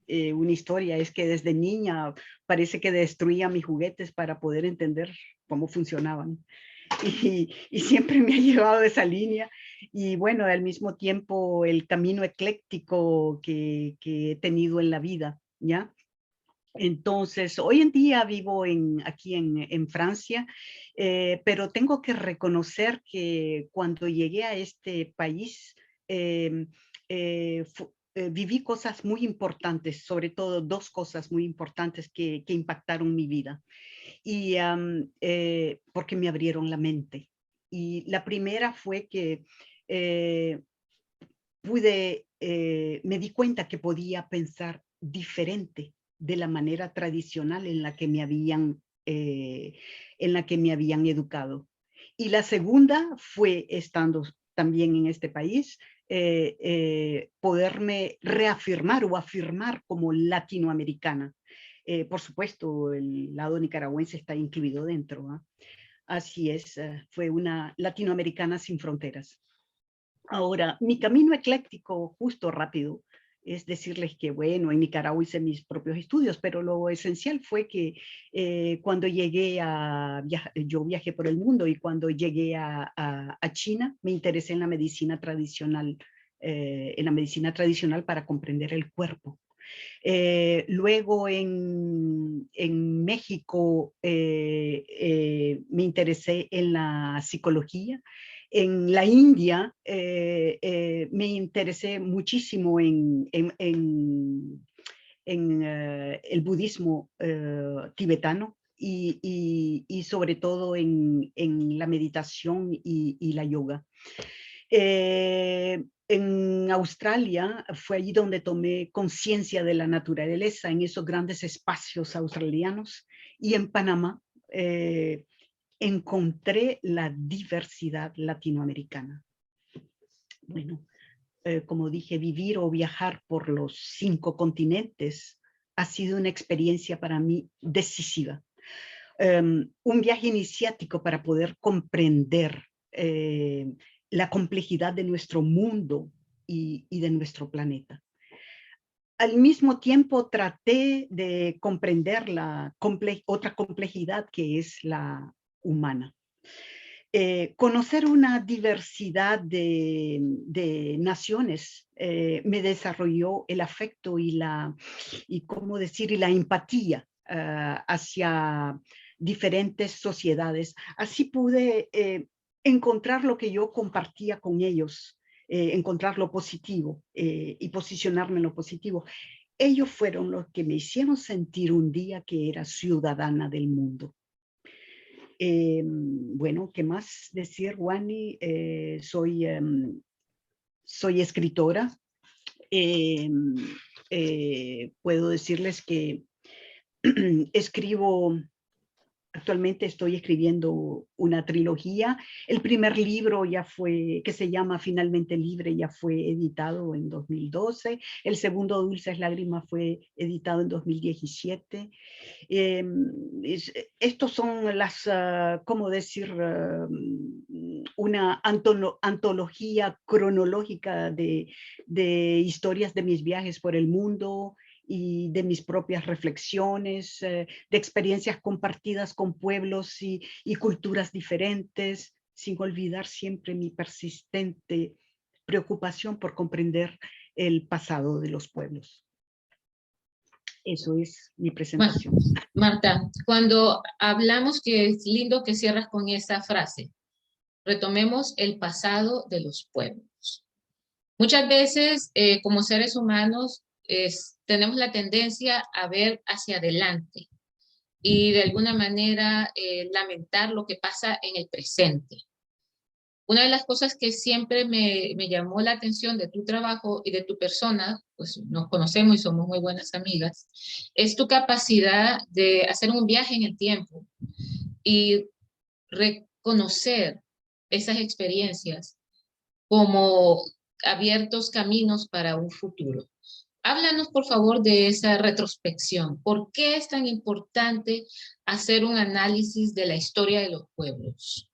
una historia, es que desde niña parece que destruía mis juguetes para poder entender cómo funcionaban. Y siempre me ha llevado esa línea. Y bueno, al mismo tiempo el camino ecléctico que he tenido en la vida, ¿ya? Entonces, hoy en día vivo aquí en Francia, pero tengo que reconocer que cuando llegué a este país, em, viví cosas muy importantes, sobre todo dos cosas muy importantes que impactaron mi vida, y porque me abrieron la mente. Y la primera fue que eh, me di cuenta que podía pensar diferente de la manera tradicional en la que me habían educado. Y la segunda fue, estando también en este país, poderme reafirmar o afirmar como latinoamericana. Por supuesto, el lado nicaragüense está incluido dentro, ¿ah? Así es, fue una latinoamericana sin fronteras. Ahora, mi camino ecléctico, justo rápido, es decirles que, bueno, en Nicaragua hice mis propios estudios, pero lo esencial fue que cuando llegué yo viajé por el mundo, y cuando llegué a China, me interesé en la medicina tradicional para comprender el cuerpo. Luego en México me interesé en la psicología. En la India me interesé muchísimo en el budismo tibetano, y sobre todo en la meditación y la yoga. En Australia fue allí donde tomé conciencia de la naturaleza en esos grandes espacios australianos, y en Panamá encontré la diversidad latinoamericana. Bueno, como dije, vivir o viajar por los 5 continentes ha sido una experiencia para mí decisiva. Un viaje iniciático para poder comprender la complejidad de nuestro mundo y de nuestro planeta. Al mismo tiempo traté de comprender otra complejidad, que es la humana. Conocer una diversidad de naciones me desarrolló el afecto y la empatía hacia diferentes sociedades. Así pude encontrar lo que yo compartía con ellos, encontrar lo positivo y posicionarme en lo positivo. Ellos fueron los que me hicieron sentir un día que era ciudadana del mundo. Bueno, ¿qué más decir, Wani? Soy escritora. Puedo decirles que actualmente estoy escribiendo una trilogía. El primer libro que se llama Finalmente Libre, ya fue editado en 2012. El segundo, Dulces Lágrimas, fue editado en 2017. Estos son ¿cómo decir? Una antología cronológica de historias de mis viajes por el mundo y de mis propias reflexiones, de experiencias compartidas con pueblos y culturas diferentes, sin olvidar siempre mi persistente preocupación por comprender el pasado de los pueblos. Eso es mi presentación. Marta, cuando hablamos, que es lindo que cierras con esa frase, retomemos el pasado de los pueblos. Muchas veces, como seres humanos, tenemos la tendencia a ver hacia adelante y de alguna manera lamentar lo que pasa en el presente. Una de las cosas que siempre me llamó la atención de tu trabajo y de tu persona, pues nos conocemos y somos muy buenas amigas, es tu capacidad de hacer un viaje en el tiempo y reconocer esas experiencias como abiertos caminos para un futuro. Háblanos, por favor, de esa retrospección. ¿Por qué es tan importante hacer un análisis de la historia de los pueblos?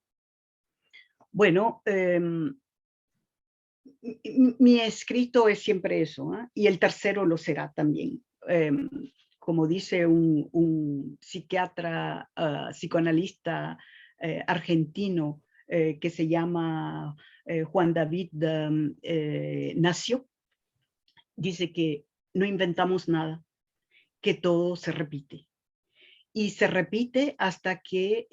Bueno, mi escrito es siempre eso, ¿eh? Y el tercero lo será también. como dice un psiquiatra, psicoanalista argentino que se llama Juan David Nacio, dice que no inventamos nada, que todo se repite. Y se repite hasta que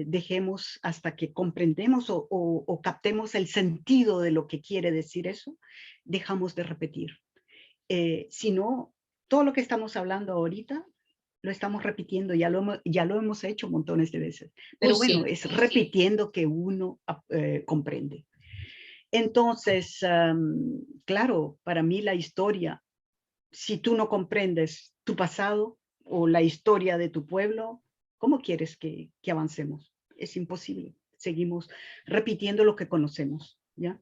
dejemos, hasta que comprendemos o captemos el sentido de lo que quiere decir eso, dejamos de repetir. Si no, todo lo que estamos hablando ahorita lo estamos repitiendo, ya lo hemos hecho montones de veces. Pero bueno, Sí. es repitiendo que uno comprende. Entonces, claro, para mí la historia, si tú no comprendes tu pasado o la historia de tu pueblo, ¿cómo quieres que avancemos? Es imposible. Seguimos repitiendo lo que conocemos, ¿ya?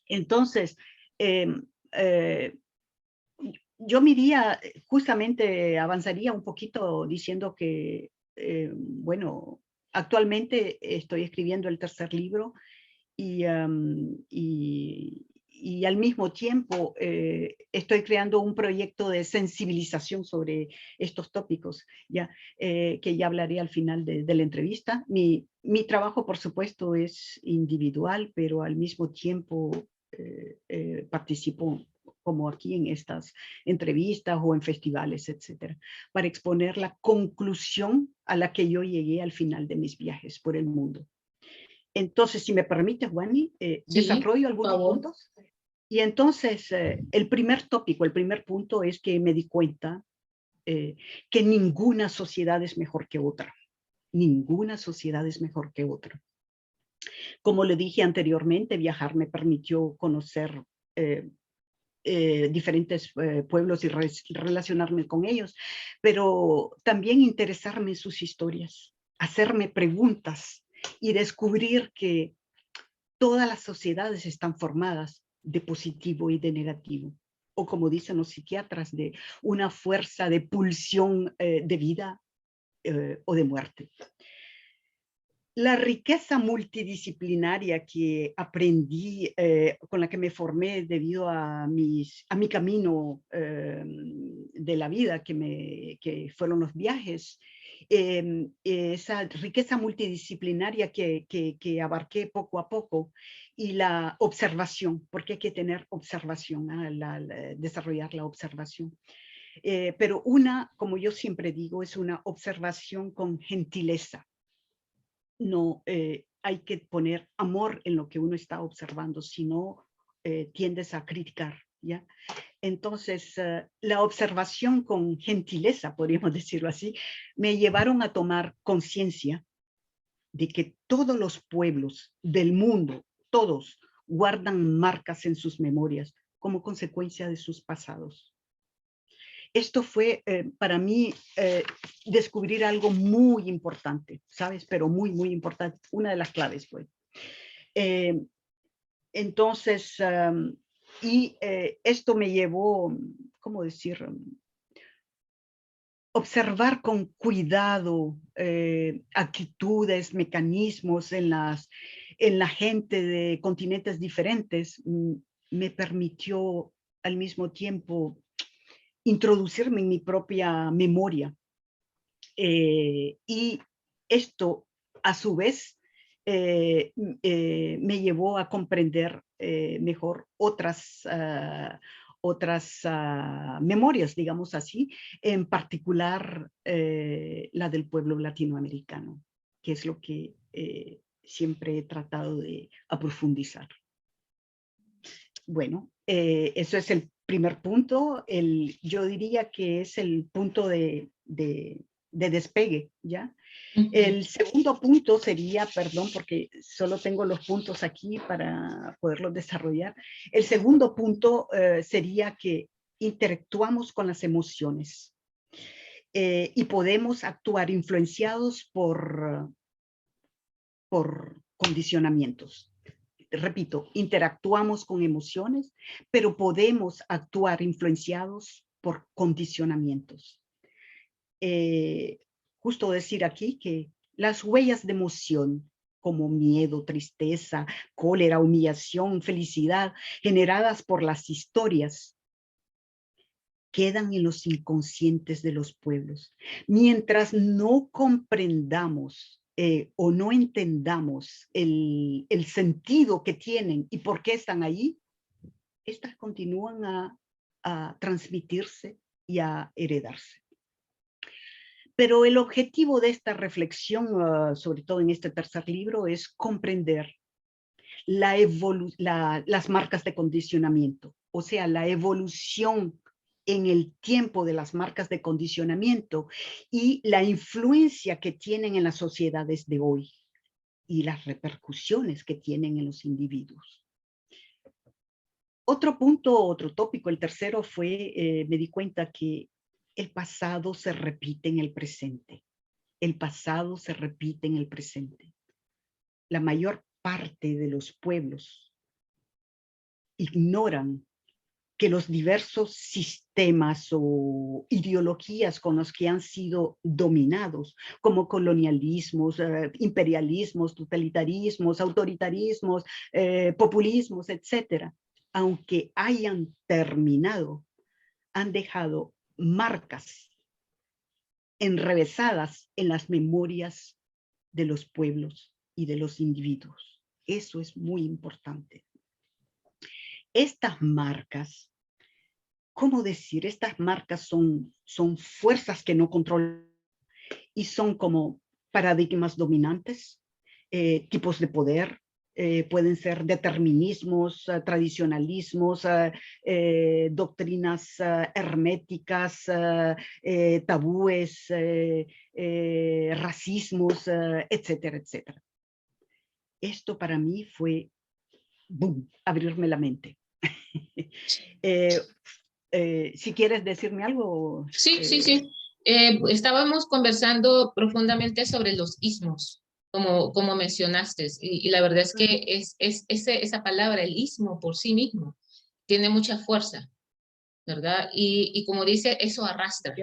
Entonces, eh, eh, yo miría, justamente avanzaría un poquito diciendo que, bueno, actualmente estoy escribiendo el tercer libro y, y al mismo tiempo estoy creando un proyecto de sensibilización sobre estos tópicos, ya, que ya hablaré al final de la entrevista. Mi trabajo, por supuesto, es individual, pero al mismo tiempo participo como aquí en estas entrevistas o en festivales, etcétera, para exponer la conclusión a la que yo llegué al final de mis viajes por el mundo. Entonces, si me permites, Wani, Sí, desarrollo por algunos favor. puntos. Y entonces, el primer tópico, el primer punto es que me di cuenta que ninguna sociedad es mejor que otra. Ninguna sociedad es mejor que otra. Como le dije anteriormente, viajar me permitió conocer diferentes pueblos y relacionarme con ellos, pero también interesarme en sus historias, hacerme preguntas y descubrir que todas las sociedades están formadas de positivo y de negativo, o como dicen los psiquiatras, de una fuerza de pulsión de vida o de muerte. La riqueza multidisciplinaria que aprendí, con la que me formé debido a mi camino de la vida, que fueron los viajes, esa riqueza multidisciplinaria que abarqué poco a poco, y la observación, porque hay que tener observación, desarrollar la observación. Pero como yo siempre digo, es una observación con gentileza. No hay que poner amor en lo que uno está observando, sino tiendes a criticar, ¿ya? Entonces, la observación con gentileza, podríamos decirlo así, me llevaron a tomar conciencia de que todos los pueblos del mundo, todos, guardan marcas en sus memorias como consecuencia de sus pasados. Esto fue para mí descubrir algo muy importante, ¿sabes? Pero muy, muy importante. Una de las claves fue. Entonces, esto me llevó, ¿cómo decir? Observar con cuidado actitudes, mecanismos en la gente de continentes diferentes, me permitió al mismo tiempo introducirme en mi propia memoria. Y esto, a su vez, me llevó a comprender mejor otras memorias, digamos así, en particular la del pueblo latinoamericano, que es lo que siempre he tratado de profundizar. Bueno, eso es el primer punto. Yo diría que es el punto de despegue, ¿ya? El segundo punto sería, perdón, porque solo tengo los puntos aquí para poderlos desarrollar. El segundo punto sería que interactuamos con las emociones y podemos actuar influenciados por condicionamientos. Repito, interactuamos con emociones, pero podemos actuar influenciados por condicionamientos. Justo decir aquí que las huellas de emoción, como miedo, tristeza, cólera, humillación, felicidad, generadas por las historias, quedan en los inconscientes de los pueblos. Mientras no comprendamos o no entendamos el sentido que tienen y por qué están ahí, estas continúan a transmitirse y a heredarse. Pero el objetivo de esta reflexión, sobre todo en este tercer libro, es comprender las marcas de condicionamiento, o sea, la evolución en el tiempo de las marcas de condicionamiento y la influencia que tienen en las sociedades de hoy y las repercusiones que tienen en los individuos. Otro punto, otro tópico, el tercero fue, me di cuenta que el pasado se repite en el presente. El pasado se repite en el presente. La mayor parte de los pueblos ignoran que los diversos sistemas o ideologías con los que han sido dominados, como colonialismos, imperialismos, totalitarismos, autoritarismos, populismos, etcétera, aunque hayan terminado, han dejado marcas enrevesadas en las memorias de los pueblos y de los individuos. Eso es muy importante. Estas marcas, ¿cómo decir? Estas marcas son fuerzas que no controlan y son como paradigmas dominantes, tipos de poder, pueden ser determinismos, tradicionalismos, doctrinas herméticas, tabúes, racismos, etcétera, etcétera. Esto para mí fue, boom, abrirme la mente. Si quieres decirme algo. Sí, sí, sí. Estábamos conversando profundamente sobre los ismos, como mencionaste, y la verdad es que esa palabra, el ismo por sí mismo, tiene mucha fuerza, ¿verdad? Y como dice, eso arrastra.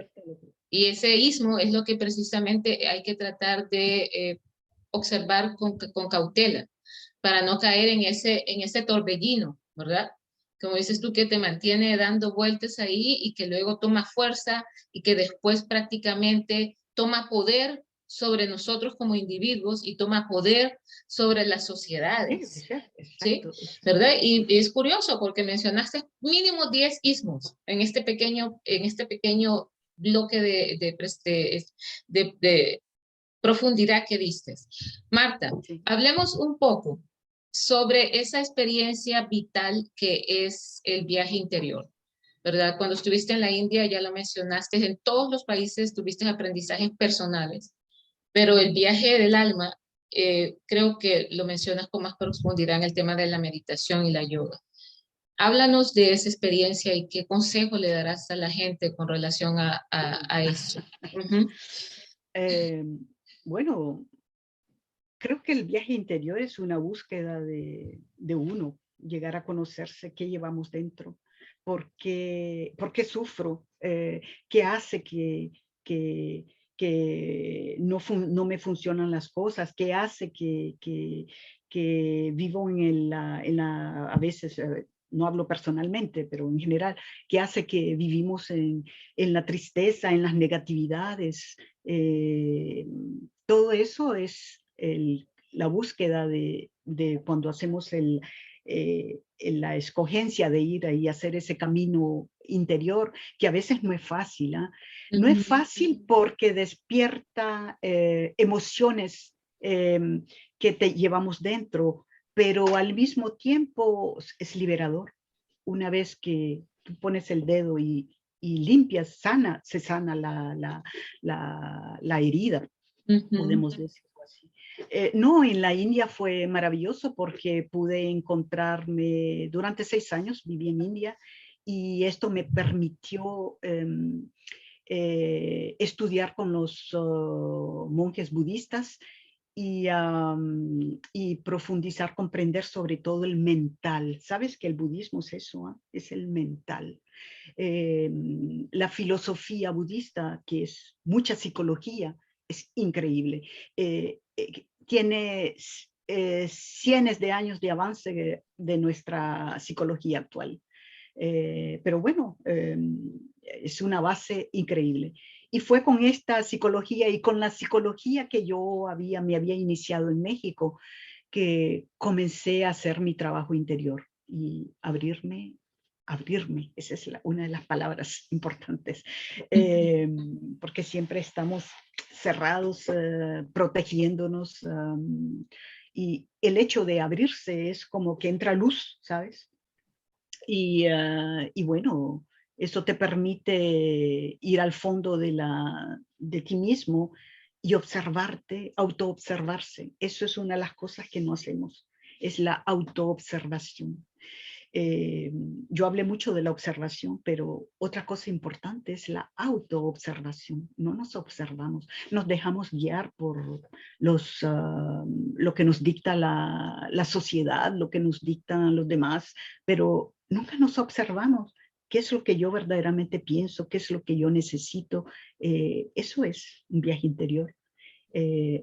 Y ese ismo es lo que precisamente hay que tratar de observar con cautela para no caer en ese torbellino, ¿verdad? Como dices tú, que te mantiene dando vueltas ahí y que luego toma fuerza y que después prácticamente toma poder sobre nosotros como individuos y toma poder sobre las sociedades. Exacto, ¿Sí? exacto. ¿Verdad? Y es curioso porque mencionaste mínimo 10 ismos en este pequeño bloque de profundidad que diste. Marta, Sí. hablemos un poco sobre esa experiencia vital que es el viaje interior, ¿verdad? Cuando estuviste en la India, ya lo mencionaste, en todos los países tuviste aprendizajes personales, pero el viaje del alma, creo que lo mencionas con más profundidad en el tema de la meditación y la yoga. Háblanos de esa experiencia y qué consejo le darás a la gente con relación a eso. Bueno, creo que el viaje interior es una búsqueda de uno, llegar a conocerse qué llevamos dentro, por qué sufro, qué hace que no me funcionan las cosas, qué hace que vivo a veces, no hablo personalmente, pero en general, qué hace que vivimos en la tristeza, en las negatividades. Todo eso es la búsqueda de cuando hacemos la escogencia de ir ahí a hacer ese camino interior, que a veces no es fácil. ¿Ah? No es fácil porque despierta emociones que te llevamos dentro, pero al mismo tiempo es liberador. Una vez que tú pones el dedo y limpias, se sana la herida, podemos decirlo así. No, en la India fue maravilloso porque pude encontrarme, durante 6 años viví en India y esto me permitió estudiar con los monjes budistas y profundizar, comprender sobre todo el mental. ¿Sabes que el budismo es eso? Es el mental. La filosofía budista, que es mucha psicología, es increíble. Tiene cientos de años de avance de nuestra psicología actual. Pero bueno, es una base increíble. Y fue con esta psicología y con la psicología que yo me había iniciado en México, que comencé a hacer mi trabajo interior y abrirme, esa es una de las palabras importantes, porque siempre estamos cerrados, protegiéndonos, y el hecho de abrirse es como que entra luz, ¿sabes? Y bueno, eso te permite ir al fondo de ti mismo y observarte, autoobservarse. Eso es una de las cosas que no hacemos, es la autoobservación. Eh, yo hablé mucho de la observación, pero otra cosa importante es la autoobservación. No nos observamos, nos dejamos guiar por lo que nos dicta la sociedad, lo que nos dictan los demás, pero nunca nos observamos. ¿Qué es lo que yo verdaderamente pienso? ¿Qué es lo que yo necesito? Eso es un viaje interior.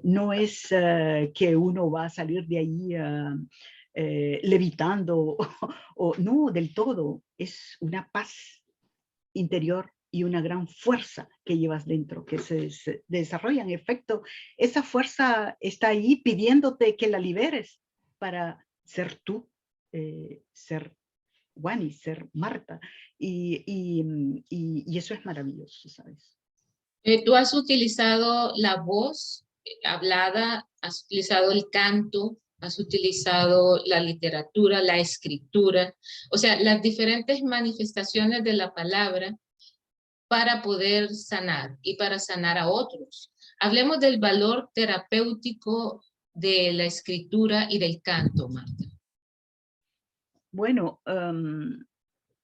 No es que uno va a salir de ahí levitando, o no, del todo. Es una paz interior y una gran fuerza que llevas dentro, que se desarrolla. En efecto, esa fuerza está ahí pidiéndote que la liberes para ser tú, ser Wani, ser Marta. Y eso es maravilloso, ¿sabes? Tú has utilizado la voz hablada, has utilizado el canto, has utilizado la literatura, la escritura, o sea, las diferentes manifestaciones de la palabra para poder sanar y para sanar a otros. Hablemos del valor terapéutico de la escritura y del canto, Marta. Bueno,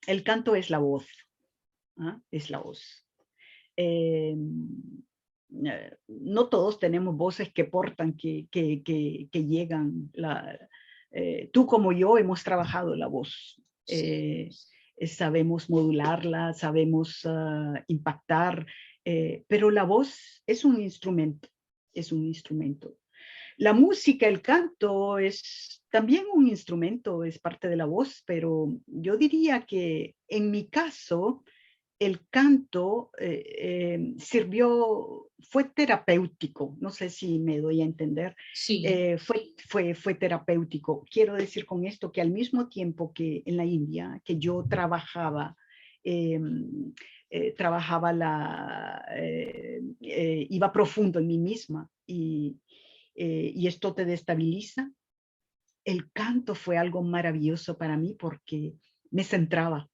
el canto es la voz, ¿ah? Es la voz. Eh, no todos tenemos voces que portan, que llegan. Tú como yo hemos trabajado la voz. Sabemos modularla, sabemos impactar, pero la voz es un instrumento, es un instrumento. La música, el canto es también un instrumento, es parte de la voz, pero yo diría que en mi caso, el canto fue terapéutico, no sé si me doy a entender, Sí. fue terapéutico. Quiero decir con esto que al mismo tiempo que en la India, que yo trabajaba, eh, iba profundo en mí misma y esto te destabiliza, el canto fue algo maravilloso para mí porque me centraba,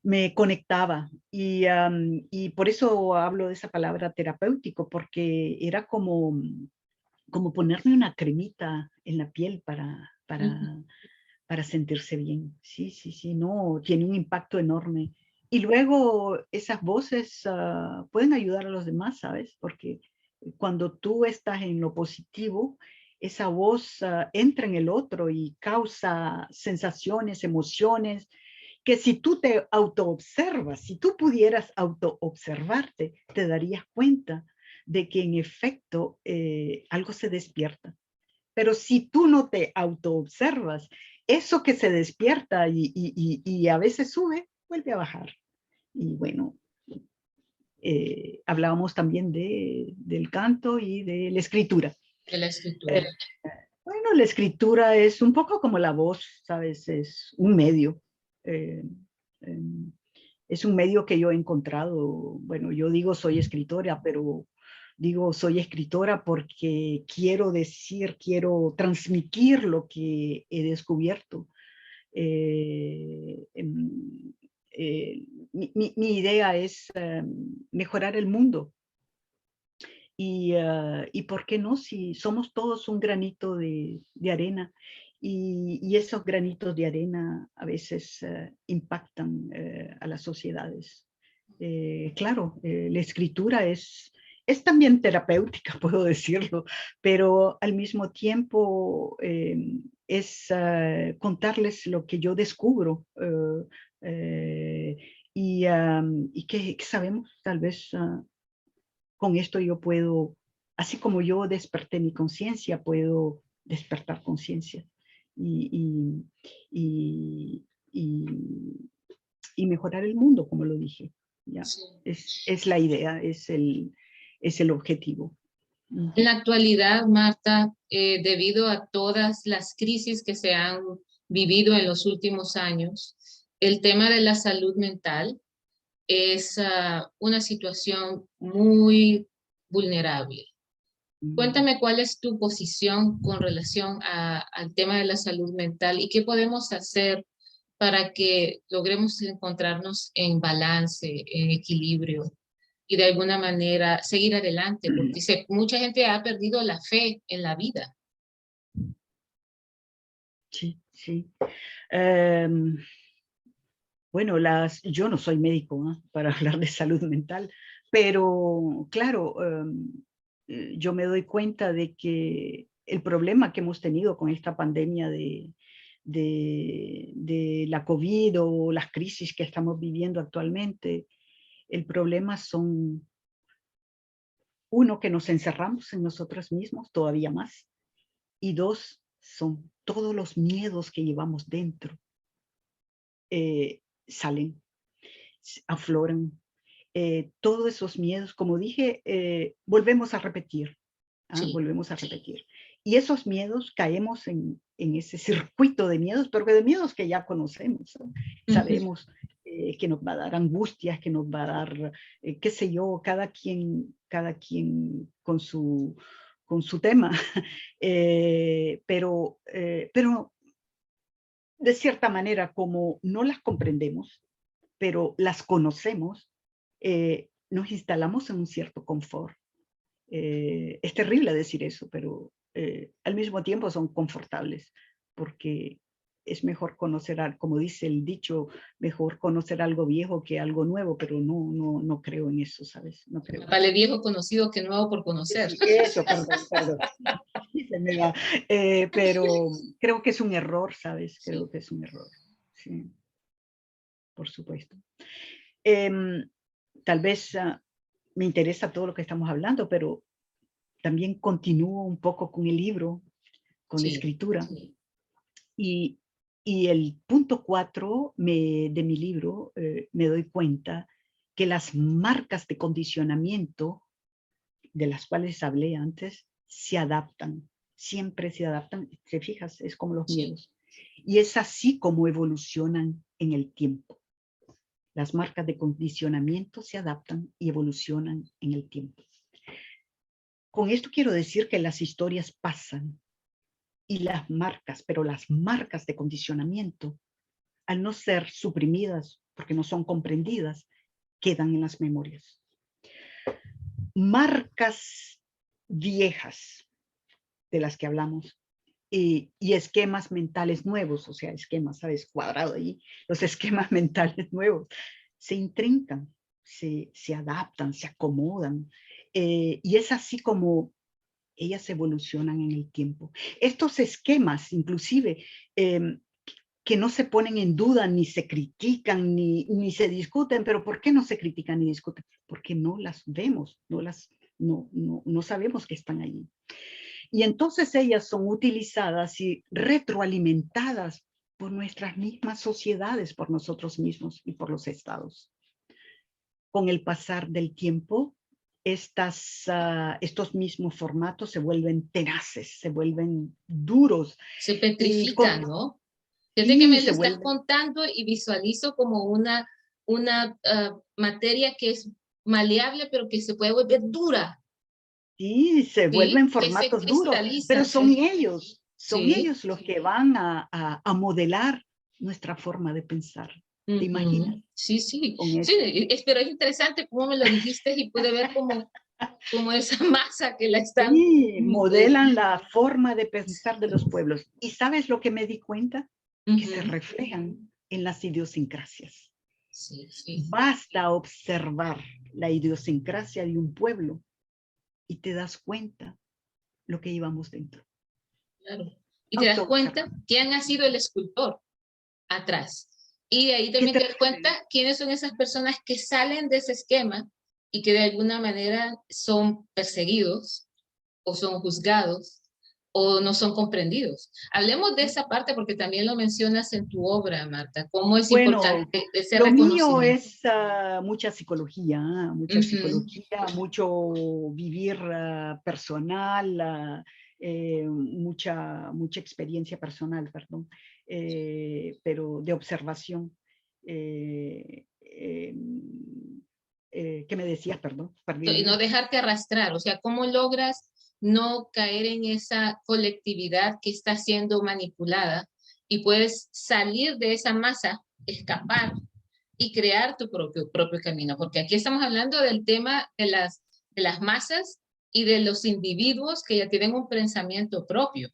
me conectaba y por eso hablo de esa palabra terapéutico, porque era como ponerme una cremita en la piel para sentirse bien. Sí, sí, sí, no, tiene un impacto enorme. Y luego esas voces pueden ayudar a los demás, ¿sabes? Porque cuando tú estás en lo positivo, esa voz entra en el otro y causa sensaciones, emociones, que si tú te autoobservas, si tú pudieras autoobservarte, te darías cuenta de que en efecto algo se despierta. Pero si tú no te autoobservas, eso que se despierta y a veces sube, vuelve a bajar. Y bueno, hablábamos también del canto y de la escritura. De la escritura. Bueno, la escritura es un poco como la voz, ¿sabes? Es un medio. Eh, eh, es un medio que yo he encontrado. Bueno, yo digo soy escritora, pero digo soy escritora porque quiero decir, quiero transmitir lo que he descubierto. Eh, em, mi idea es mejorar el mundo. Y por qué no, si somos todos un granito de arena y esos granitos de arena a veces impactan a las sociedades. Claro, la escritura es también terapéutica, puedo decirlo, pero al mismo tiempo es contarles lo que yo descubro y que sabemos tal vez con esto yo puedo, así como yo desperté mi conciencia, puedo despertar conciencia y, y, y, y mejorar el mundo, como lo dije. Ya, Sí. es la idea, es el objetivo. En la actualidad, Marta, debido a todas las crisis que se han vivido en los últimos años, el tema de la salud mental es una situación muy vulnerable. Mm. Cuéntame cuál es tu posición con relación al tema de la salud mental y qué podemos hacer para que logremos encontrarnos en balance, en equilibrio y de alguna manera seguir adelante, porque mucha gente ha perdido la fe en la vida. Sí, sí. Bueno, yo no soy médico, ¿no?, para hablar de salud mental, pero claro, yo me doy cuenta de que el problema que hemos tenido con esta pandemia de la COVID o las crisis que estamos viviendo actualmente, el problema son, uno, que nos encerramos en nosotros mismos todavía más, y dos, son todos los miedos que llevamos dentro, salen, afloran. Todos esos miedos, como dije, volvemos a repetir, ¿ah? Sí, Volvemos a repetir. Y esos miedos, caemos en ese circuito de miedos, pero de miedos que ya conocemos, ¿no? Sabemos que nos va a dar angustias, que nos va a dar, qué sé yo, cada quien con su tema. Pero de cierta manera, como no las comprendemos, pero las conocemos, nos instalamos en un cierto confort. Es terrible decir eso, pero al mismo tiempo son confortables, porque es mejor conocer, como dice el dicho, mejor conocer algo viejo que algo nuevo, pero no creo en eso, ¿sabes? No creo. vale viejo conocido que nuevo por conocer. Sí, eso, perdón. Sí, se me va. Pero creo que es un error, ¿sabes? Creo que es un error. Sí, por supuesto. Em, Tal vez me interesa todo lo que estamos hablando, pero también continúo un poco con el libro, con la Sí, escritura. Y, y el punto 4 de mi libro, me doy cuenta que las marcas de condicionamiento de las cuales hablé antes se adaptan, siempre se adaptan. Te fijas, es como los sí, miedos. Y es así como evolucionan en el tiempo. Las marcas de condicionamiento se adaptan y evolucionan en el tiempo. Con esto quiero decir que las historias pasan y pero las marcas de condicionamiento, al no ser suprimidas porque no son comprendidas, quedan en las memorias. Marcas viejas de las que hablamos y esquemas mentales nuevos, o sea, esquemas, ¿sabes? Cuadrado ahí, los esquemas mentales nuevos se intrincan, se adaptan, se acomodan, y es así como ellas evolucionan en el tiempo. Estos esquemas, inclusive, que no se ponen en duda, ni se critican, ni se discuten, pero ¿por qué no se critican ni discuten? Porque no las vemos, no sabemos que están allí. Y entonces ellas son utilizadas y retroalimentadas por nuestras mismas sociedades, por nosotros mismos y por los estados. Con el pasar del tiempo, estos mismos formatos se vuelven tenaces, se vuelven duros se y, petrifican, ¿no? Fíjate que y me lo se estás vuelven, contando y visualizo como una materia que es maleable, pero que se puede volver dura, y se ¿sí? vuelven Que se formatos duros, pero cristaliza, son sí. ellos los que van a modelar nuestra forma de pensar. ¿Te imaginas? Ujú. Sí, sí, Con sí, esto. pero es interesante cómo me lo dijiste y pude ver como esa masa que la están, Sí, modelan la forma de pensar de los pueblos. ¿Y sabes lo que me di cuenta? Que se ujú. reflejan en las idiosincrasias. Sí, sí, Basta observar la idiosincrasia de un pueblo y te das cuenta lo que llevamos dentro. claro. Y te das cuenta Autoobserva. quién ha sido el escultor atrás. Y de ahí ¿Qué también te te das cuenta quiénes son esas personas que salen de ese esquema y que de alguna manera son perseguidos o son juzgados o no son comprendidos. Hablemos de esa parte porque también lo mencionas en tu obra, Marta, cómo es Bueno, importante ese lo mío reconocimiento. es mucha Ujú. psicología, mucho vivir personal, mucha experiencia personal, perdón, pero de observación. Eh, eh, ¿Qué me decías? Perdón, perdí el Y no hilo. dejarte arrastrar, o sea, cómo logras no caer en esa colectividad que está siendo manipulada y puedes salir de esa masa, escapar y crear tu propio camino, porque aquí estamos hablando del tema de las masas y de los individuos que ya tienen un pensamiento propio.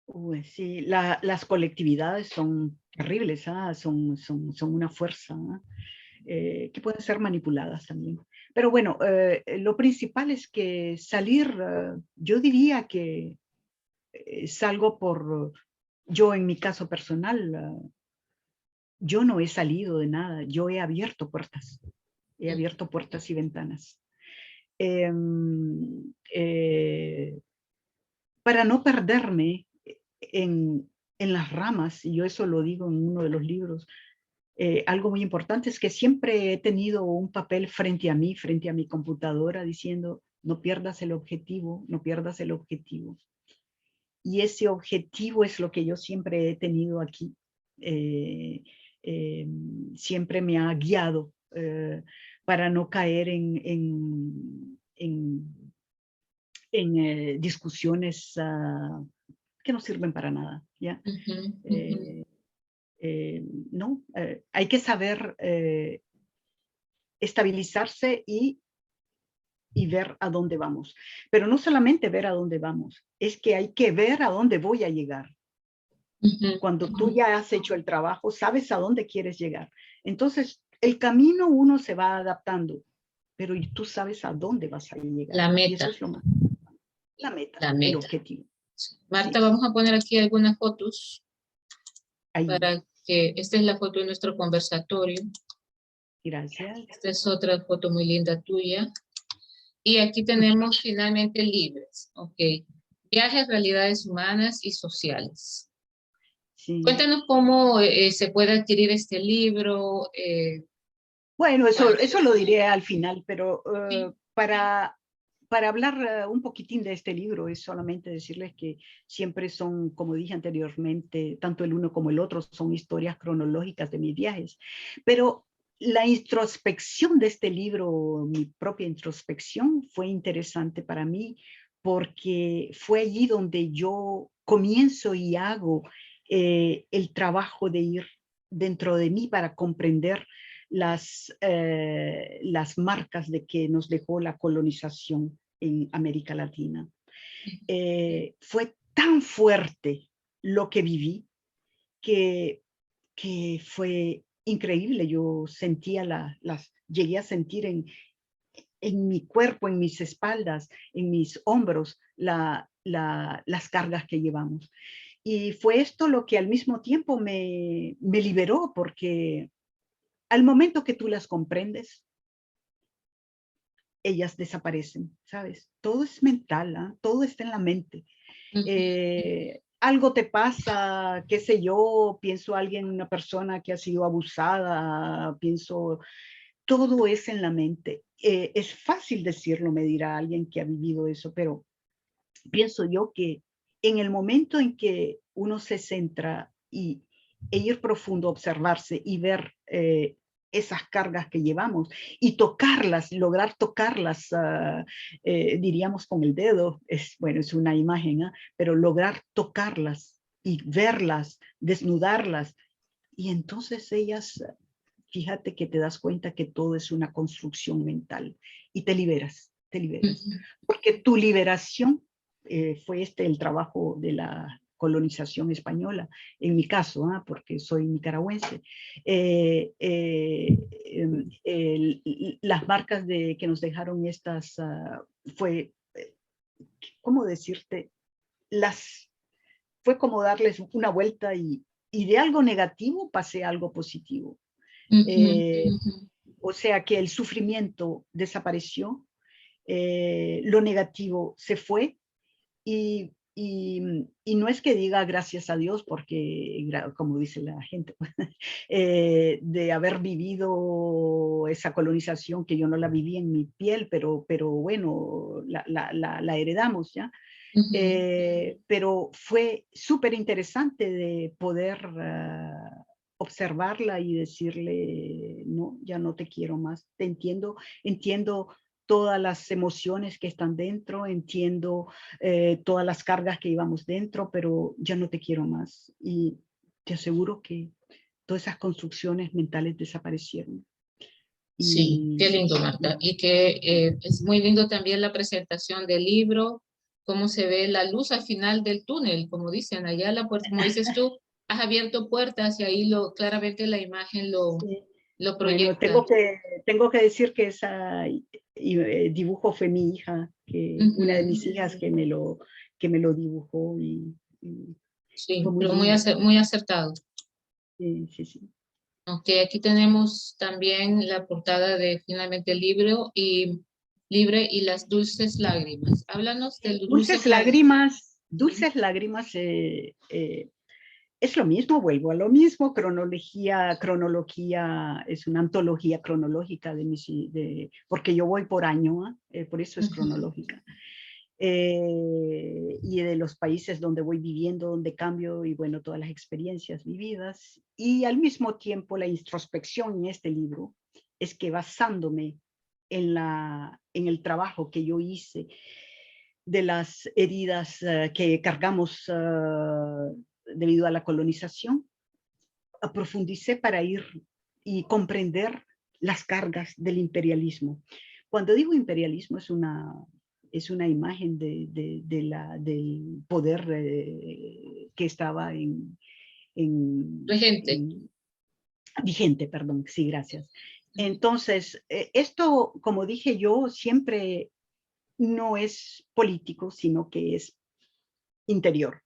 Uy, sí, las colectividades son terribles, son una fuerza, que pueden ser manipuladas también. Pero bueno, lo principal es que salir, yo diría que salgo por, yo en mi caso personal, yo no he salido de nada, yo he abierto puertas y ventanas. Em, eh, para no perderme en las ramas, y yo eso lo digo en uno de los libros, algo muy importante es que siempre he tenido un papel frente a mí, frente a mi computadora, diciendo, no pierdas el objetivo, no pierdas el objetivo. Y ese objetivo es lo que yo siempre he tenido aquí. Eh, eh, Siempre me ha guiado para no caer en discusiones que no sirven para nada, ¿ya? Ujú, ujú. Eh, no, hay que saber estabilizarse y ver a dónde vamos. Pero no solamente ver a dónde vamos, es que hay que ver a dónde voy a llegar. Ujú, Cuando tú ujú. ya has hecho el trabajo, sabes a dónde quieres llegar. Entonces, el camino uno se va adaptando, pero tú sabes a dónde vas a llegar. La Y eso meta, es lo más, la meta, la el meta. objetivo. Marta, Sí, vamos a poner aquí algunas fotos ahí, para que, esta es la foto de nuestro conversatorio. gracias. Esta es otra foto muy linda tuya. Y aquí tenemos finalmente libres, ¿ok? Viajes, realidades humanas y sociales. Sí. Cuéntanos cómo se puede adquirir este libro. Bueno, Bueno, eso lo diré al final, pero sí. para hablar un poquitín de este libro es solamente decirles que siempre son, como dije anteriormente, tanto el uno como el otro son historias cronológicas de mis viajes, pero la introspección de este libro, mi propia introspección, fue interesante para mí porque fue allí donde yo comienzo y hago el trabajo de ir dentro de mí para comprender las marcas de que nos dejó la colonización en América Latina. Fue tan fuerte lo que viví que, que fue increíble. Yo sentía llegué a sentir en mi cuerpo, en mis espaldas, en mis hombros, las cargas que llevamos. Y fue esto lo que al mismo tiempo me liberó, porque al momento que tú las comprendes, ellas desaparecen, ¿sabes? Todo es mental, ¿eh? Todo está en la mente. Ujú. Algo te pasa, qué sé yo, pienso a alguien, una persona que ha sido abusada, pienso, todo es en la mente. Es fácil decirlo, me dirá alguien que ha vivido eso, pero pienso yo que en el momento en que uno se centra e ir profundo, observarse y ver esas cargas que llevamos y tocarlas, lograr tocarlas, diríamos con el dedo, bueno, es una imagen, pero lograr tocarlas y verlas, desnudarlas, y entonces ellas, fíjate que te das cuenta que todo es una construcción mental y te liberas, Ujú. porque tu liberación fue el trabajo de la colonización española, en mi caso, porque soy nicaragüense. Las marcas que nos dejaron estas, fue, ¿cómo decirte? Las, Fue como darles una vuelta y de algo negativo pasé a algo positivo. Ujú, Eh, ujú. o sea que el sufrimiento desapareció, lo negativo se fue y, y no es que diga gracias a Dios, porque como dice la gente, de haber vivido esa colonización que yo no la viví en mi piel, pero bueno, la heredamos, ¿ya? Ujú. Pero fue súper interesante de poder observarla y decirle, no, ya no te quiero más, te entiendo todas las emociones que están dentro, entiendo todas las cargas que íbamos dentro, pero ya no te quiero más. Y te aseguro que todas esas construcciones mentales desaparecieron. Sí, qué Y, lindo, Marta. Y que es muy lindo también la presentación del libro, cómo se ve la luz al final del túnel, como dicen allá la puerta, como dices tú, has abierto puertas y ahí claramente la imagen sí. lo Bueno, proyecta. tengo que decir que ese dibujo fue mi hija, una de mis Ujú. hijas que me lo dibujó y fue Sí, muy pero lindo. muy acertado. Sí, sí, sí. Ok, aquí tenemos también la portada de finalmente el libro y Libre y las dulces lágrimas. Háblanos de las dulces lágrimas. Dulces lágrimas es lo mismo, vuelvo a lo mismo, cronología, es una antología cronológica porque yo voy por año, ¿ah? Por eso es Ujú. cronológica. Y de los países donde voy viviendo, donde cambio y bueno, todas las experiencias vividas. Y al mismo tiempo la introspección en este libro es que basándome en el trabajo que yo hice de las heridas que cargamos debido a la colonización, profundicé para ir y comprender las cargas del imperialismo. Cuando digo imperialismo es una imagen del poder que estaba Regente. vigente, perdón, sí, gracias. Entonces, esto, como dije yo, siempre no es político, sino que es interior.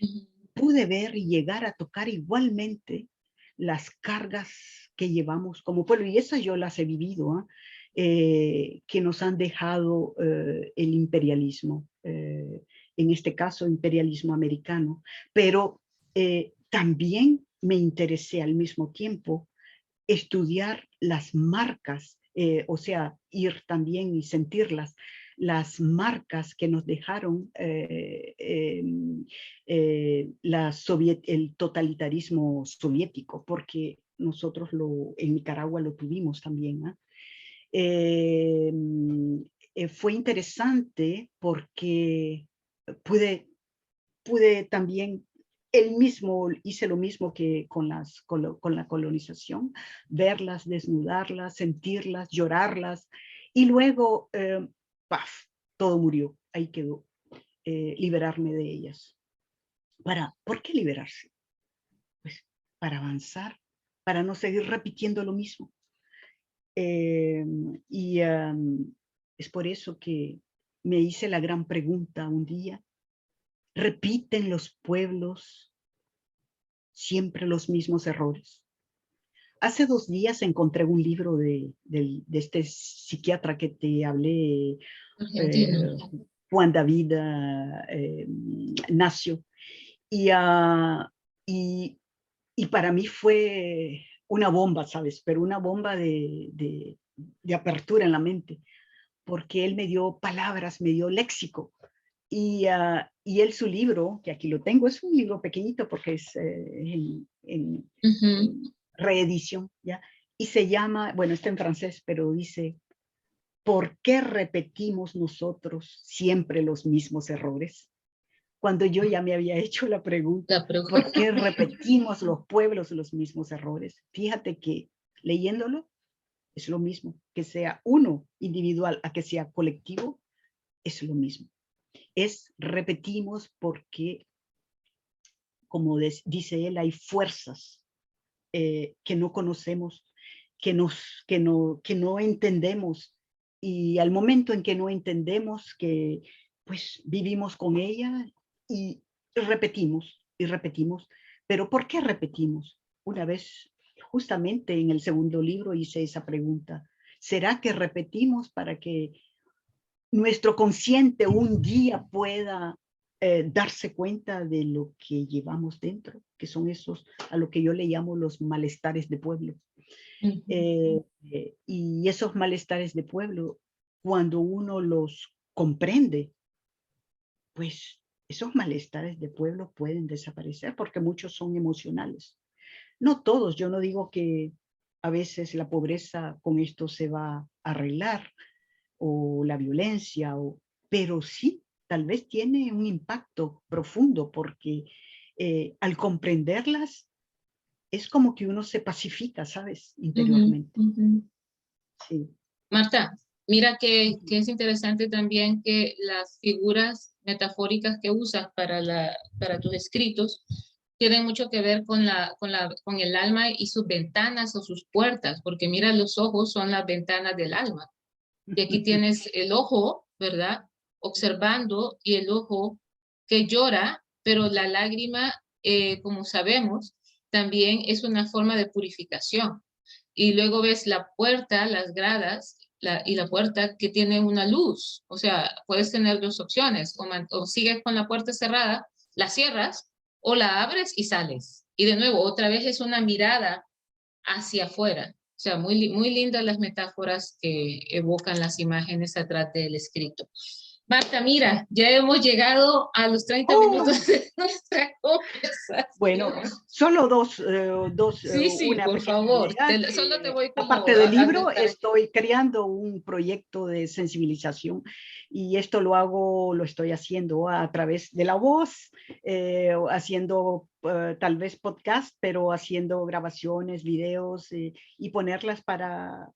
Ujú. Pude ver y llegar a tocar igualmente las cargas que llevamos como pueblo, y eso yo las he vivido, que nos han dejado el imperialismo, en este caso imperialismo americano, pero también me interesé al mismo tiempo estudiar las marcas, o sea, ir también y sentirlas, las marcas que nos dejaron el totalitarismo soviético, porque nosotros en Nicaragua lo tuvimos también. Eh, Fue interesante porque pude también, hice lo mismo que con la colonización, verlas, desnudarlas, sentirlas, llorarlas, y luego, ¡paf!, todo murió, ahí quedó, liberarme de ellas. ¿Por qué liberarse? Pues para avanzar, para no seguir repitiendo lo mismo. Eh, y es por eso que me hice la gran pregunta un día, ¿repiten los pueblos siempre los mismos errores? Hace 2 días encontré un libro de este psiquiatra que te hablé, Argentino. eh, Juan David Nacio, y, y, y para mí fue una bomba, ¿sabes? Pero una bomba de apertura en la mente, porque él me dio palabras, me dio léxico. Y él su libro, que aquí lo tengo, es un libro pequeñito porque es Ujú. en reedición, ¿ya? Y se llama, bueno, está en francés, pero dice, ¿por qué repetimos nosotros siempre los mismos errores? Cuando yo ya me había hecho la pregunta, La pregunta. ¿por qué repetimos los pueblos los mismos errores? Fíjate que leyéndolo es lo mismo, que sea uno individual a que sea colectivo, es lo mismo. Repetimos porque, como dice él, hay fuerzas que no conocemos, que no entendemos. Y al momento en que no entendemos, que pues vivimos con ella y repetimos y repetimos. Pero ¿por qué repetimos? Una vez, justamente en el segundo libro hice esa pregunta. ¿Será que repetimos para que nuestro consciente un día pueda darse cuenta de lo que llevamos dentro, que son esos, a lo que yo le llamo los malestares de pueblo. Y esos malestares de pueblo, cuando uno los comprende, pues esos malestares de pueblo pueden desaparecer porque muchos son emocionales. No todos, yo no digo que a veces la pobreza con esto se va a arreglar o la violencia, pero sí, tal vez tiene un impacto profundo porque al comprenderlas es como que uno se pacifica, ¿sabes? Interiormente. Sí. Marta, mira que es interesante también que las figuras metafóricas que usas para tus escritos tienen mucho que ver con el alma y sus ventanas o sus puertas, porque mira, los ojos son las ventanas del alma. Y aquí tienes el ojo, ¿verdad? Observando, y el ojo que llora, pero la lágrima, como sabemos, también es una forma de purificación. Y luego ves la puerta, las gradas, y la puerta que tiene una luz. O sea, puedes tener dos opciones, o sigues con la puerta cerrada, la cierras, o la abres y sales. Y de nuevo, otra vez es una mirada hacia afuera. O sea, muy lindas las metáforas que evocan las imágenes atrás del escrito. Marta, mira, ya hemos llegado a los 30 minutos de nuestra conversación. Bueno, solo Sí, una por pequeña favor. idea. Solo te voy como Aparte del libro, a estoy creando un proyecto de sensibilización y esto lo estoy haciendo a través de la voz, haciendo tal vez podcast, pero haciendo grabaciones, videos y ponerlas para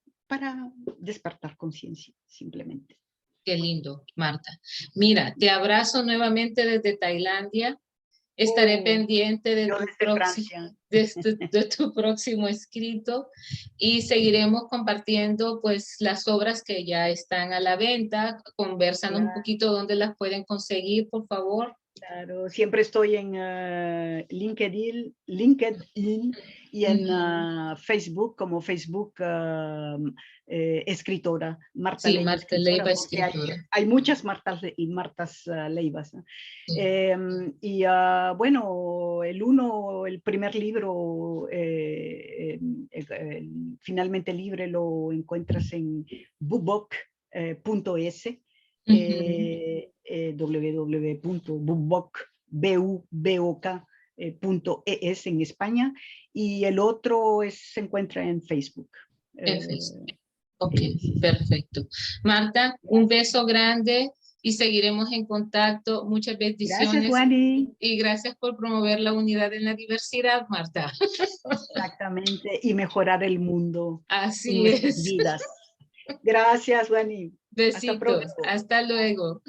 despertar conciencia, simplemente. Qué lindo, Marta. Mira, te abrazo nuevamente desde Tailandia. Estaré pendiente de Yo tu desde Francia. de tu próximo escrito y seguiremos compartiendo pues las obras que ya están a la venta, conversando un poquito dónde las pueden conseguir, por favor. Claro, siempre estoy en LinkedIn y en Facebook como Facebook escritora, Marta Sí, Leiva Marta escritora, Leiva, porque escritora. hay muchas Martas y Martas Leivas, ¿no? Sí. Bueno, el primer libro, finalmente libre, lo encuentras en bookbook.es. www.bookbook.es en España, y el otro se encuentra en Facebook. En Facebook. Ok, perfecto. Marta, un Gracias. beso grande y seguiremos en contacto. Muchas Gracias, bendiciones Wani. y gracias por promover la unidad en la diversidad, Marta. Exactamente, y mejorar el mundo y Así nuestras es. vidas. Gracias, Wani. Hasta Besitos. pronto. Hasta luego.